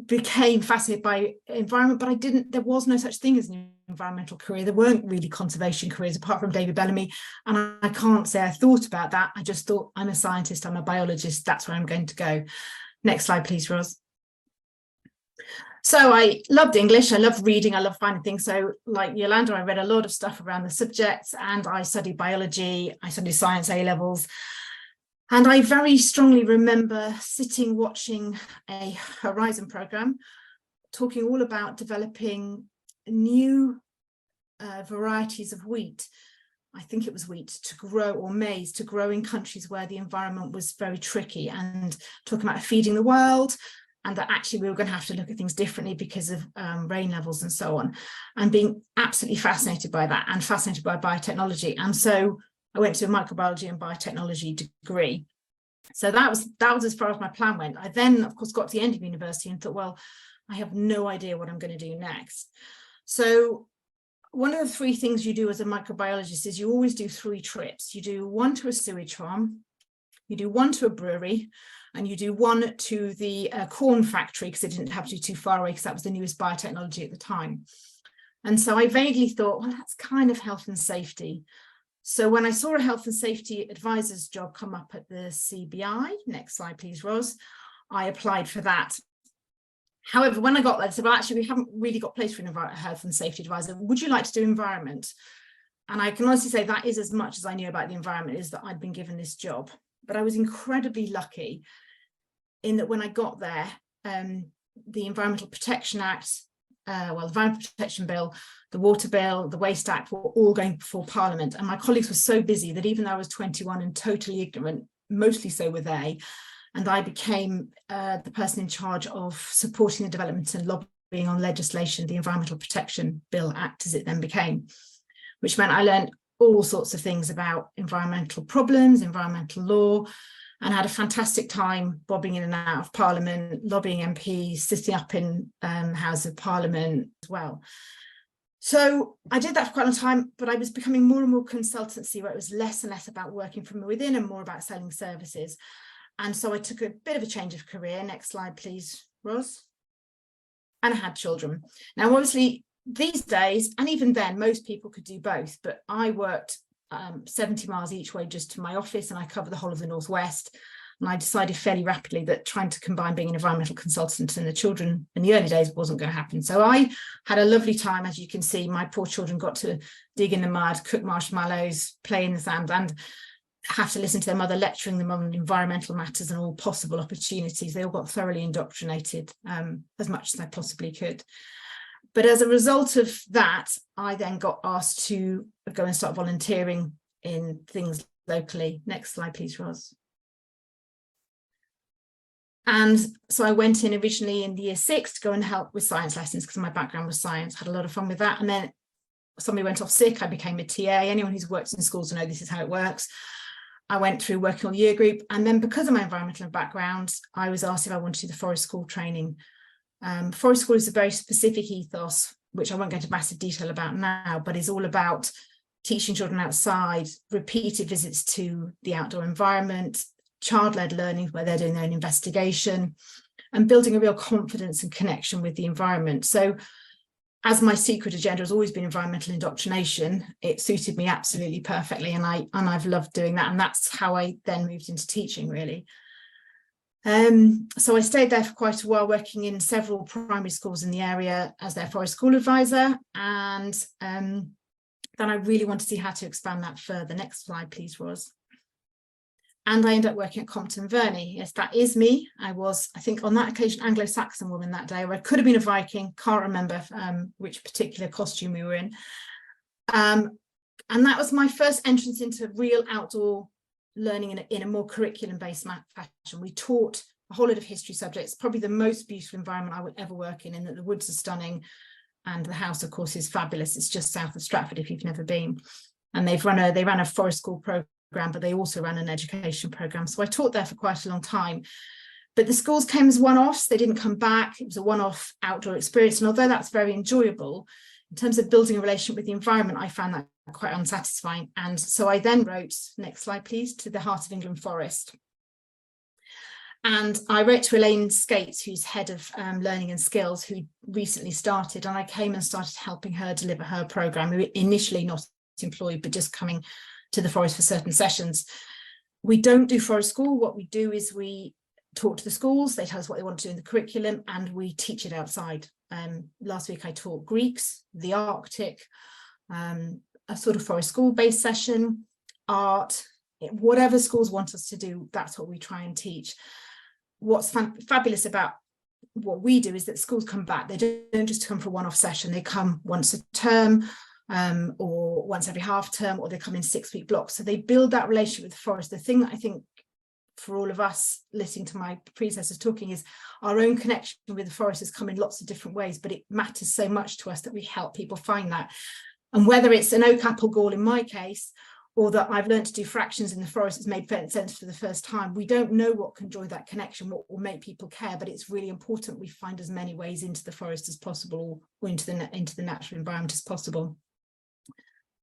S5: became fascinated by environment, but there was no such thing as an environmental career. There weren't really conservation careers apart from David Bellamy, and I can't say I thought about that. I just thought, I'm a scientist, I'm a biologist, that's where I'm going to go. Next slide, please, Ros. So I loved English, I love reading, I love finding things. So like Yolanda, I read a lot of stuff around the subjects, and I studied biology, I studied science A-levels. And I very strongly remember sitting watching a Horizon programme talking all about developing new varieties of wheat. I think it was wheat to grow, or maize to grow in countries where the environment was very tricky, and talking about feeding the world, and that actually we were going to have to look at things differently because of rain levels and so on, and being absolutely fascinated by that and fascinated by biotechnology. And so I went to a microbiology and biotechnology degree. So that was as far as my plan went. I then, of course, got to the end of university and thought, well, I have no idea what I'm going to do next. So one of the 3 things you do as a microbiologist is you always do 3 trips. You do 1 to a sewage farm, you do 1 to a brewery, and you do 1 to the corn factory, because it didn't have to be too far away, because that was the newest biotechnology at the time. And so I vaguely thought, well, that's kind of health and safety. So when I saw a health and safety advisor's job come up at the CBI, next slide, please, Ros, I applied for that. However, when I got there, I said, well, actually, we haven't really got place for a health and safety advisor. Would you like to do environment? And I can honestly say that is as much as I knew about the environment, is that I'd been given this job. But I was incredibly lucky in that when I got there, the Environmental Protection Act, the Environmental Protection Bill, the Water Bill, the Waste Act were all going before Parliament. And my colleagues were so busy that even though I was 21 and totally ignorant, mostly so were they, and I became the person in charge of supporting the development and lobbying on legislation, the Environmental Protection Bill Act, as it then became, which meant I learned all sorts of things about environmental problems, environmental law, and had a fantastic time bobbing in and out of Parliament, lobbying MPs, sitting up in House of Parliament as well. So I did that for quite a long time, but I was becoming more and more consultancy, where it was less and less about working from within and more about selling services. And so I took a bit of a change of career. Next slide, please, Ros. And I had children. Now, obviously, these days, and even then, most people could do both, but I worked 70 miles each way just to my office, and I covered the whole of the Northwest. And I decided fairly rapidly that trying to combine being an environmental consultant and the children in the early days wasn't going to happen. So I had a lovely time. As you can see, my poor children got to dig in the mud, cook marshmallows, play in the sand, and have to listen to their mother lecturing them on environmental matters and all possible opportunities. They all got thoroughly indoctrinated as much as I possibly could. But as a result of that, I then got asked to go and start volunteering in things locally. Next slide, please, Ros. And so I went in originally in the year 6 to go and help with science lessons, because my background was science, had a lot of fun with that. And then somebody went off sick, I became a TA. Anyone who's worked in schools will know this is how it works. I went through working on the year group, and then because of my environmental background, I was asked if I wanted to do the forest school training. Forest school is a very specific ethos, which I won't go into massive detail about now, but is all about teaching children outside, repeated visits to the outdoor environment, child-led learning where they're doing their own investigation, and building a real confidence and connection with the environment. So as my secret agenda has always been environmental indoctrination, it suited me absolutely perfectly, and I've loved doing that, and that's how I then moved into teaching, really. So I stayed there for quite a while, working in several primary schools in the area as their forest school advisor, and then I really want to see how to expand that further. Next slide, please, Ros. And I ended up working at Compton Verney. Yes, that is me. I was, I think, on that occasion, Anglo-Saxon woman that day, or I could have been a Viking, can't remember which particular costume we were in. And that was my first entrance into real outdoor learning in a more curriculum-based fashion. We taught a whole lot of history subjects, probably the most beautiful environment I would ever work in that the woods are stunning, and the house, of course, is fabulous. It's just south of Stratford if you've never been. And they ran a forest school program, but they also ran an education program. So I taught there for quite a long time. But the schools came as one-offs. They didn't come back. It was a one-off outdoor experience. And although that's very enjoyable, in terms of building a relationship with the environment, I found that quite unsatisfying. And so I then wrote, next slide, please, to the Heart of England Forest. And I wrote to Elaine Skates, who's head of learning and skills, who recently started, and I came and started helping her deliver her program. We were initially not employed, but just coming to the forest for certain sessions. We don't do forest school. What we do is we talk to the schools, they tell us what they want to do in the curriculum, and we teach it outside. Last week I taught Greeks, the Arctic, a sort of forest school based session, art, whatever schools want us to do, that's what we try and teach. What's fabulous about what we do is that schools come back. They don't just come for a one-off session. They come once a term, or once every half term, or they come in 6-week blocks. So they build that relationship with the forest. The thing that I think for all of us listening to my predecessors talking is our own connection with the forest has come in lots of different ways, but it matters so much to us that we help people find that. And whether it's an oak apple gall in my case, or that I've learned to do fractions in the forest has made sense for the first time. We don't know what can draw that connection, what will make people care, but it's really important we find as many ways into the forest as possible, or into the natural environment as possible.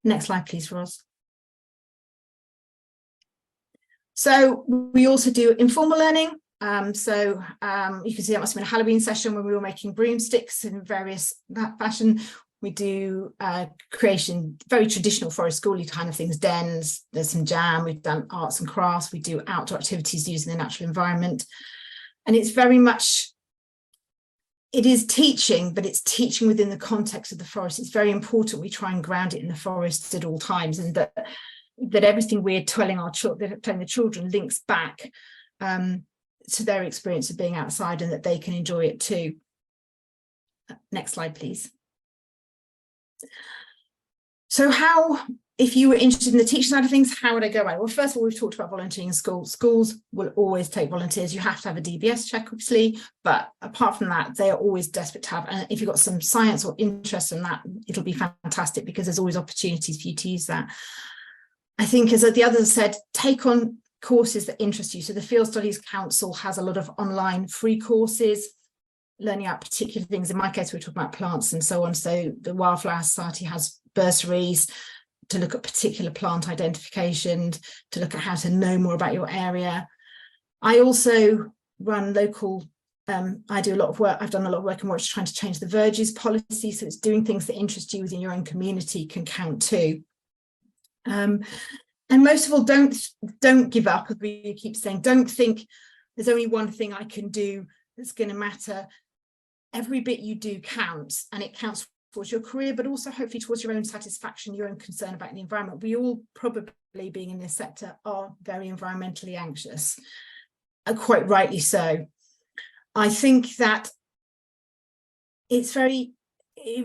S5: Next slide, please, Ros. So we also do informal learning. You can see that must have been a Halloween session when we were making broomsticks in various fashion. We do creation, very traditional forest schooly kind of things, dens, there's some jam, we've done arts and crafts, we do outdoor activities using the natural environment. And it's very much, it is teaching, but it's teaching within the context of the forest. It's very important we try and ground it in the forest at all times, and that everything we're telling the children links back to their experience of being outside, and that they can enjoy it too. Next slide, please. So if you were interested in the teaching side of things, how would I go about it? Well, first of all, we've talked about volunteering in schools. Schools will always take volunteers. You have to have a DBS check, obviously, but apart from that, they are always desperate to have. And if you've got some science or interest in that, it'll be fantastic, because there's always opportunities for you to use that. I think, as the others said, take on courses that interest you. So the Field Studies Council has a lot of online free courses, learning out particular things. In my case, we're talking about plants and so on. So the Wildflower Society has bursaries to look at particular plant identification, to look at how to know more about your area. I also run local, I do a lot of work, I've done a lot of work in Warwickshire trying to change the verges policy, so it's doing things that interest you within your own community can count too. And most of all, don't give up, as we keep saying. Don't think there's only one thing I can do that's going to matter. Every bit you do counts, and it counts towards your career, but also hopefully towards your own satisfaction, your own concern about the environment. We all, probably being in this sector, are very environmentally anxious, and quite rightly so. I think that it's very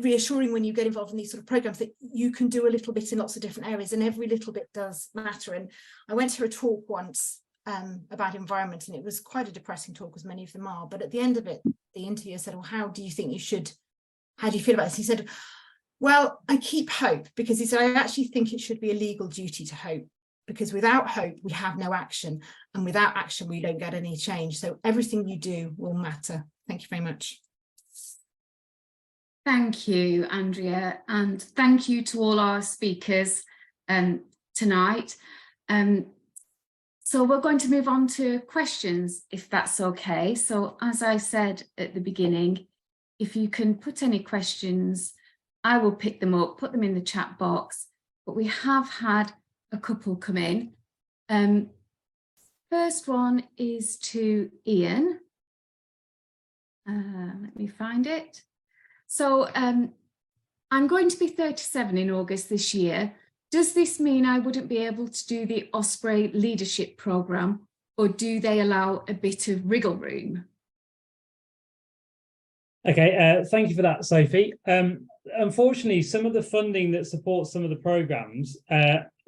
S5: reassuring when you get involved in these sort of programs that you can do a little bit in lots of different areas, and every little bit does matter. And I went to a talk once about environment, and it was quite a depressing talk, as many of them are, but at the end of it, the interviewer said, well, how do you feel about this? He said, well, I keep hope, because he said, I actually think it should be a legal duty to hope, because without hope, we have no action, and without action, we don't get any change. So everything you do will matter. Thank you very much.
S1: Thank you, Andrea, and thank you to all our speakers tonight. So we're going to move on to questions, if that's okay. So as I said at the beginning, if you can put any questions, I will pick them up, put them in the chat box, but we have had a couple come in. First one is to Ian. Let me find it. So I'm going to be 37 in August this year. Does this mean I wouldn't be able to do the Osprey leadership programme, or do they allow a bit of wriggle room?
S2: Okay, thank you for that, Sophie. Unfortunately, some of the funding that supports some of the programmes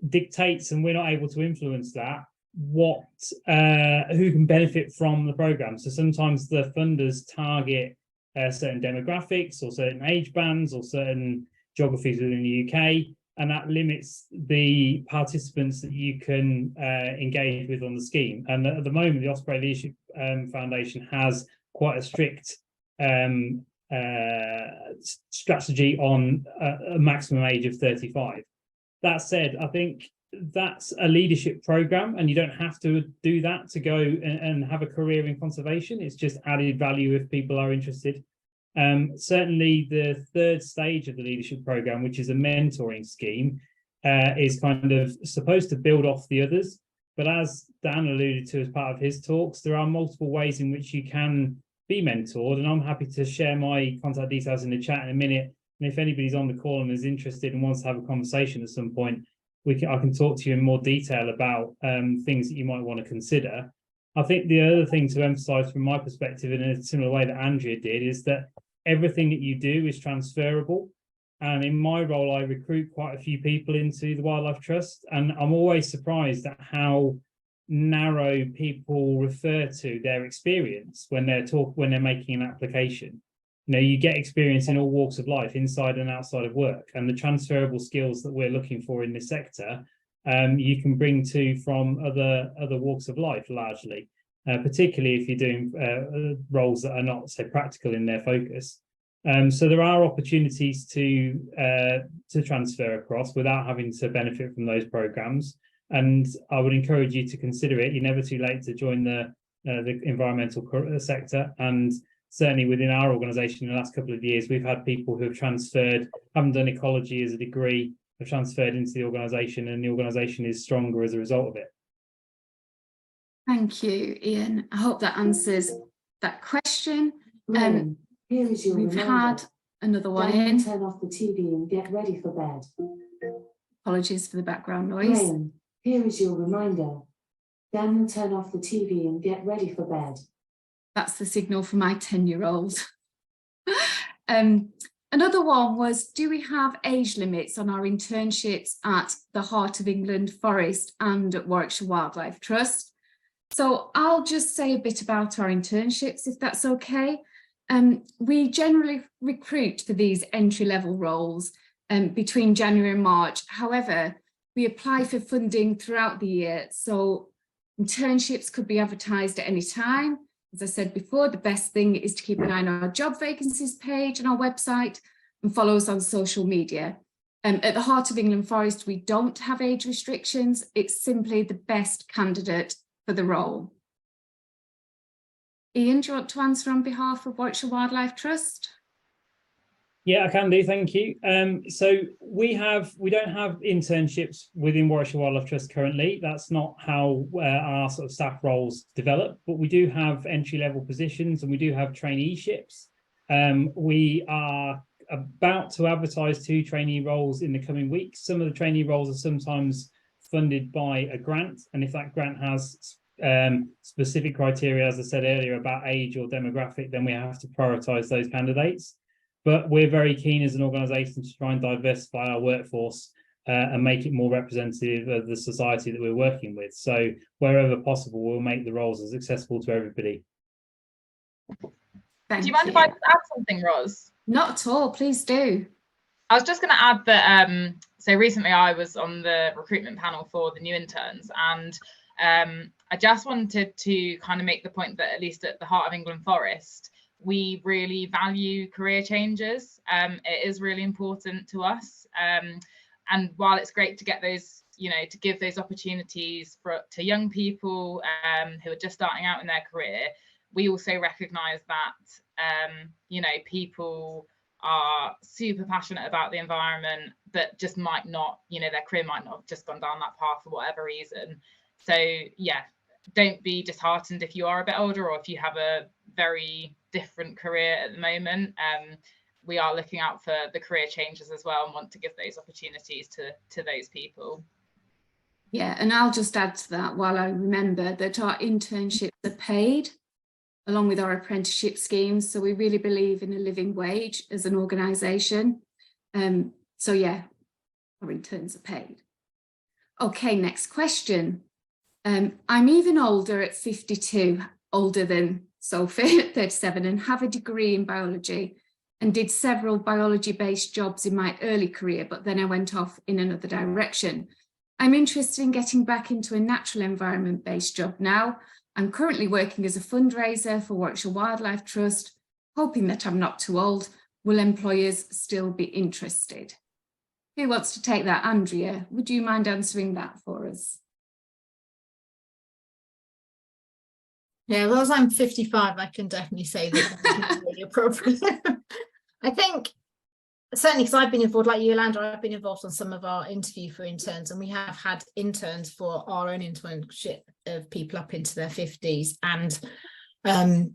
S2: dictates, and we're not able to influence that, who can benefit from the programme. So sometimes the funders target certain demographics or certain age bands or certain geographies within the UK, and that limits the participants that you can engage with on the scheme. And at the moment, the Osprey Leadership Foundation has quite a strict strategy on a maximum age of 35. That said, I think that's a leadership program, and you don't have to do that to go and have a career in conservation. It's just added value if people are interested. Certainly the third stage of the leadership program, which is a mentoring scheme, is kind of supposed to build off the others. But as Dan alluded to as part of his talks, there are multiple ways in which you can be mentored, and I'm happy to share my contact details in the chat in a minute. And if anybody's on the call and is interested and wants to have a conversation at some point, I can talk to you in more detail about things that you might want to consider. I think the other thing to emphasize from my perspective, in a similar way that Andrea did, is that everything that you do is transferable. And in my role, I recruit quite a few people into the Wildlife Trust, and I'm always surprised at how narrow people refer to their experience when they're making an application. You know, you get experience in all walks of life, inside and outside of work, and the transferable skills that we're looking for in this sector you can bring to from other walks of life, largely, particularly if you're doing roles that are not so practical in their focus. So there are opportunities to transfer across without having to benefit from those programs, and I would encourage you to consider it. You're never too late to join the environmental sector, and certainly within our organisation in the last couple of years, we've had people who have transferred, haven't done ecology as a degree, have transferred into the organisation, and the organisation is stronger as a result of it.
S1: Thank you, Ian. I hope that answers that question.
S6: Here is your
S1: We've
S6: reminder.
S1: had another one
S6: Graham,
S1: in.
S6: turn off the TV and get ready for bed.
S1: Apologies for the background noise.
S6: Graham, here is your reminder. Daniel, turn off the TV and get ready for bed.
S1: That's the signal for my 10-year-old. Another one was, do we have age limits on our internships at the Heart of England Forest and at Warwickshire Wildlife Trust? So I'll just say a bit about our internships, if that's okay. We generally recruit for these entry-level roles between January and March. However, we apply for funding throughout the year, so internships could be advertised at any time. As I said before, the best thing is to keep an eye on our job vacancies page on our website and follow us on social media. At the Heart of England Forest, we don't have age restrictions. It's simply the best candidate for the role. Ian, do you want to answer on behalf of Warwickshire Wildlife Trust?
S2: Yeah, I can do, thank you. So we don't have internships within Warwickshire Wildlife Trust currently. That's not how our sort of staff roles develop, but we do have entry-level positions and we do have traineeships. We are about to advertise 2 trainee roles in the coming weeks. Some of the trainee roles are sometimes funded by a grant, and if that grant has specific criteria, as I said earlier, about age or demographic, then we have to prioritise those candidates. But we're very keen as an organisation to try and diversify our workforce and make it more representative of the society that we're working with. So wherever possible, we'll make the roles as accessible to everybody.
S1: Thank
S3: Do you mind if I just add something, Ros?
S1: Not at all, please do.
S3: I was just going to add that, so recently I was on the recruitment panel for the new interns, and I just wanted to kind of make the point that at least at the Heart of England Forest, we really value career changes. It is really important to us. And while it's great to get those, you know, to give those opportunities to young people who are just starting out in their career, we also recognise that, you know, people are super passionate about the environment, but just might not, you know, their career might not have just gone down that path for whatever reason. So yeah, don't be disheartened if you are a bit older or if you have a very different career at the moment. We are looking out for the career changes as well and want to give those opportunities to those people.
S1: Yeah, and I'll just add to that, while I remember that our internships are paid along with our apprenticeship schemes. So we really believe in a living wage as an organisation. So yeah, our interns are paid. Okay, next question. I'm even older at 52, older than Sophie at 37, and have a degree in biology and did several biology-based jobs in my early career, but then I went off in another direction. I'm interested in getting back into a natural environment-based job now. I'm currently working as a fundraiser for Warwickshire Wildlife Trust, hoping that I'm not too old. Will employers still be interested? Who wants to take that? Andrea, would you mind answering that for us?
S5: Yeah, well, as I'm 55, I can definitely say that that's really appropriate. I think, certainly because I've been involved, like you, Yolanda, I've been involved on some of our interview for interns, and we have had interns for our own internship of people up into their 50s, and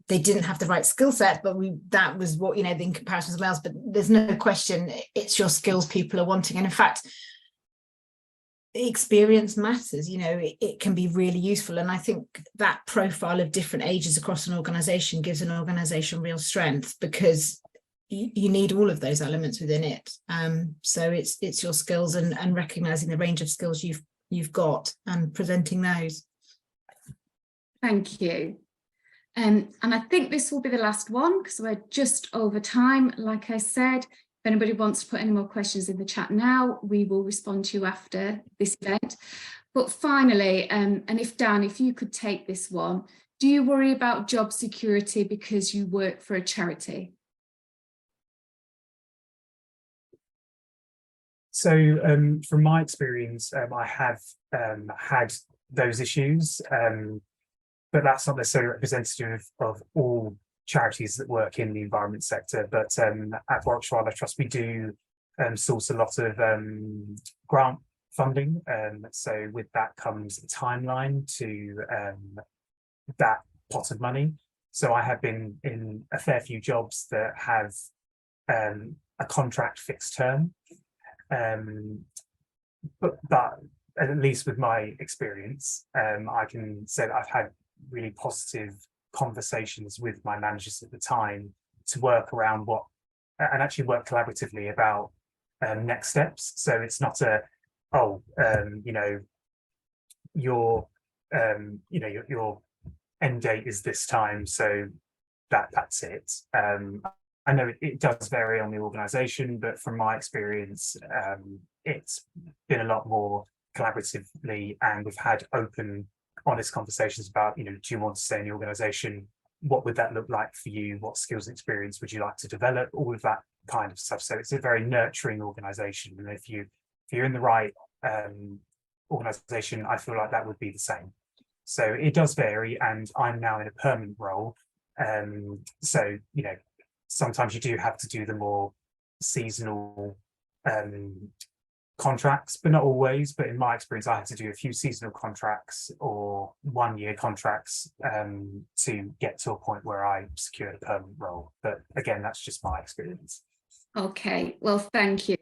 S5: they didn't have the right skill set, but that was what, you know, in comparison to else. But there's no question it's your skills people are wanting, and in fact, experience matters. You know, it can be really useful, and I think that profile of different ages across an organization gives an organization real strength, because you need all of those elements within it. So it's your skills and recognizing the range of skills you've got and presenting those.
S1: Thank you. And I think this will be the last one because we're just over time. Like I said, If anybody wants to put any more questions in the chat now, we will respond to you after this event. But finally, and if Dan, if you could take this one, do you worry about job security because you work for a charity?
S4: So from my experience, I have had those issues, but that's not necessarily representative of all charities that work in the environment sector. But at Warwickshire Wildlife Trust, we do source a lot of grant funding. So with that comes a timeline to that pot of money. So I have been in a fair few jobs that have a contract fixed term. But at least with my experience, I can say that I've had really positive conversations with my managers at the time to work around what and actually work collaboratively about next steps. So it's not a your end date is this time, so that's it. I know it does vary on the organisation, but from my experience, it's been a lot more collaboratively, and we've had open, honest conversations about, do you want to stay in the organisation? What would that look like for you? What skills and experience would you like to develop? All of that kind of stuff. So it's a very nurturing organisation, and if you're in the right organisation, I feel like that would be the same. So it does vary, and I'm now in a permanent role. So sometimes you do have to do the more seasonal contracts, but not always. But in my experience, I had to do a few seasonal contracts or 1-year contracts to get to a point where I secured a permanent role. But again, that's just my experience.
S1: Okay, well, thank you.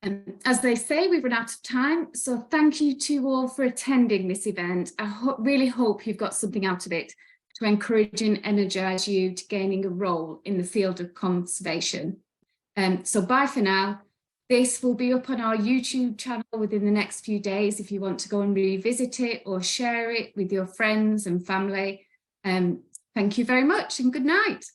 S1: And as they say, we've run out of time. So thank you to all for attending this event. I really hope you've got something out of it to encourage and energise you to gaining a role in the field of conservation. So bye for now. This will be up on our YouTube channel within the next few days if you want to go and revisit it or share it with your friends and family. Thank you very much and good night.